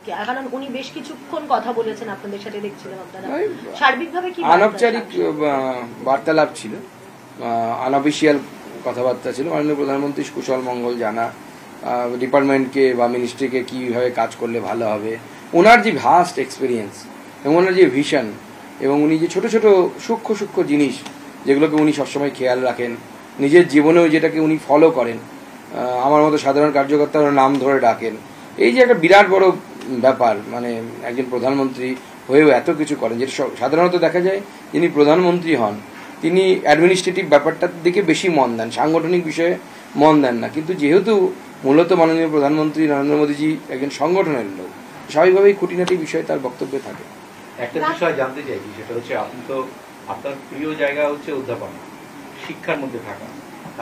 কারণ উনি বেশ কিছুক্ষণ কথা বলেছেন আপনাদের সাথে, দেখছিলাম আপনারা সার্বিকভাবে কি আনৌপচারিক বার্তালাপ ছিল, আনঅফিসিয়াল কথাবার্তা ছিল। মাননীয় প্রধানমন্ত্রী কুশল মঙ্গল জানা, ডিপার্টমেন্টকে বা মিনিস্ট্রিকে কীভাবে কাজ করলে ভালো হবে, ওনার যে ভাস্ট এক্সপিরিয়েন্স এবং ওনার যে ভিশন এবং উনি যে ছোট ছোট সূক্ষ্ম সূক্ষ্ম জিনিস যেগুলোকে উনি সবসময় খেয়াল রাখেন, নিজের জীবনেও যেটাকে উনি ফলো করেন, আমার মতো সাধারণ কার্যকর্তার নাম ধরে ডাকেন, এই যে একটা বিরাট বড় ব্যাপার, মানে একজন প্রধানমন্ত্রী হয়েও এত কিছু করেন, যেটা সাধারণত দেখা যায় যিনি প্রধানমন্ত্রী হন তিনি অ্যাডমিনিস্ট্রেটিভ ব্যাপারটার দিকে বেশি মন দেন, সাংগঠনিক বিষয়ে মন দেন না। কিন্তু যেহেতু মূলত মাননীয় প্রধানমন্ত্রী নরেন্দ্র মোদীজি একজন সংগঠনের লোক, স্বাভাবিকভাবেই খুঁটিনাটি বিষয় তার বক্তব্যে থাকে। একটা বিষয় জানতে চাইছি, সেটা হচ্ছে আপনি তো আপনার প্রিয় জায়গা হচ্ছে অধ্যাপনা, শিক্ষার মধ্যে থাকা,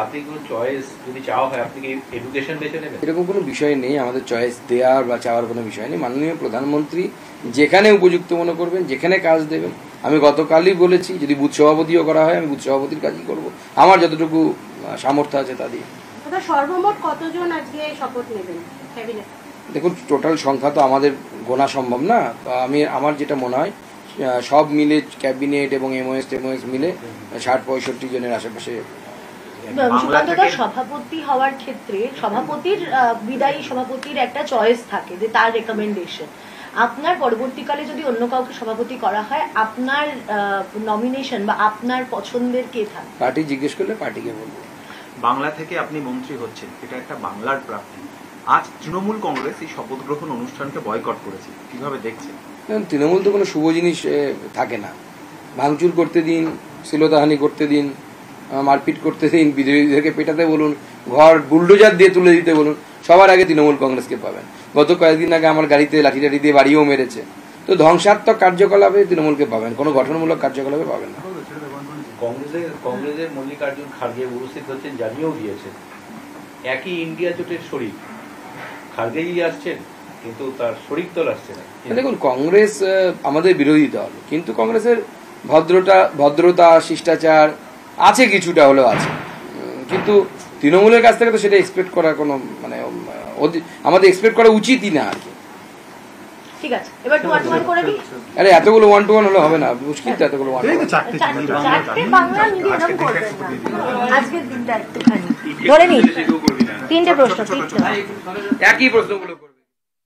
আপনি কোনো চয়েস যদি চাওয়া হয় আপনি কি এডুকেশন বেছে নেবেন? এরকম কোনো বিষয় নেই, আমাদের চয়েস দেওয়ার বা চাওয়ার কোনো বিষয় নেই। মাননীয় প্রধানমন্ত্রী যেখানে উপযুক্ত মনে করবেন, যেখানে কাজ দেবেন, আমি গতকালই বলেছি যদি বুথ সভাপতিও করা হয় আমি বুথ সভাপতির কাজই করব, আমার যতটুকু সামর্থ্য আছে তা দিয়ে। সর্বমোট কতজন আজকে শপথ নেবেন ক্যাবিনেট? দেখুন, টোটাল সংখ্যা তো আমাদের গোনা সম্ভব না, আমার যেটা মনে হয় সব মিলে ক্যাবিনেট এবং এমওএস মিলে ৬০-৬৫ জনের আশেপাশে। সভাপতি হওয়ার ক্ষেত্রে সভাপতির বিদায়ী সভাপতির একটা চয়েস থাকে যে তার রেকমেন্ডেশন, আপনার পরবর্তীকালে যদি অন্য কাউকে সভাপতি করা হয় আপনার নমিনেশন বা আপনার পছন্দের কে থাকে? পার্টি জিজ্ঞেস করলে পার্টিকে বলবো। বাংলা থেকে আপনি মন্ত্রী হচ্ছেন, এটা একটা বাংলার প্রাপ্তি। আজ তৃণমূল কংগ্রেস এই শপথ গ্রহণ অনুষ্ঠানকে বয়কট করেছে, কিভাবে দেখছেন? তৃণমূল তো কোনো শুভ জিনিস থাকে না, ভাঙচুর করতে দিন, শ্লীলতাহানি করতে দিন, মারপিট করতে দিন, বিরোধীদেরকে পেটাতে বলুন, ঘর বুলডোজার দিয়ে তুলে দিতে বলুন, সবার আগে তৃণমূল কংগ্রেসকে পাবেন। গত কয়েকদিন আগে আমার গাড়িতে লাঠিটাঠি দিয়ে বাড়িও মেরেছে, তো ধ্বংসাত্মক কার্যকলাপে তৃণমূলকে পাবেন, কোনো গঠনমূলক কার্যকলাপে পাবেন না। কংগ্রেসের মল্লিকার্জুন খার্গে উপস্থিত হচ্ছেন, জানিয়েও দিয়েছেন একই ইন্ডিয়া জোটের শরিক খার্গেই আসছেন, কিন্তু তার শরিক দল আসছে না। দেখুন, কংগ্রেস আমাদের বিরোধী দল, কিন্তু কংগ্রেসের ভদ্রতা শিষ্টাচার আছে, কিছুটা হলেও আছে, কিন্তু তৃণমূলের কাছ থেকে তো সেটা এক্সপেক্ট করা কোনো মানে আমাদের এক্সপেক্ট করা উচিতই না আর কি। ঠিক আছে, এবার 1-1 করে দিই। আরে এতগুলো 1-1 হলে হবে না, মুশকিল তো এতগুলো 1-1। চারটে বাংলা নিবেদন করবেন না আজকের দিনটা একটুখানি ধরে নিন, 3টে প্রশ্ন, একই প্রশ্নগুলো করবেন।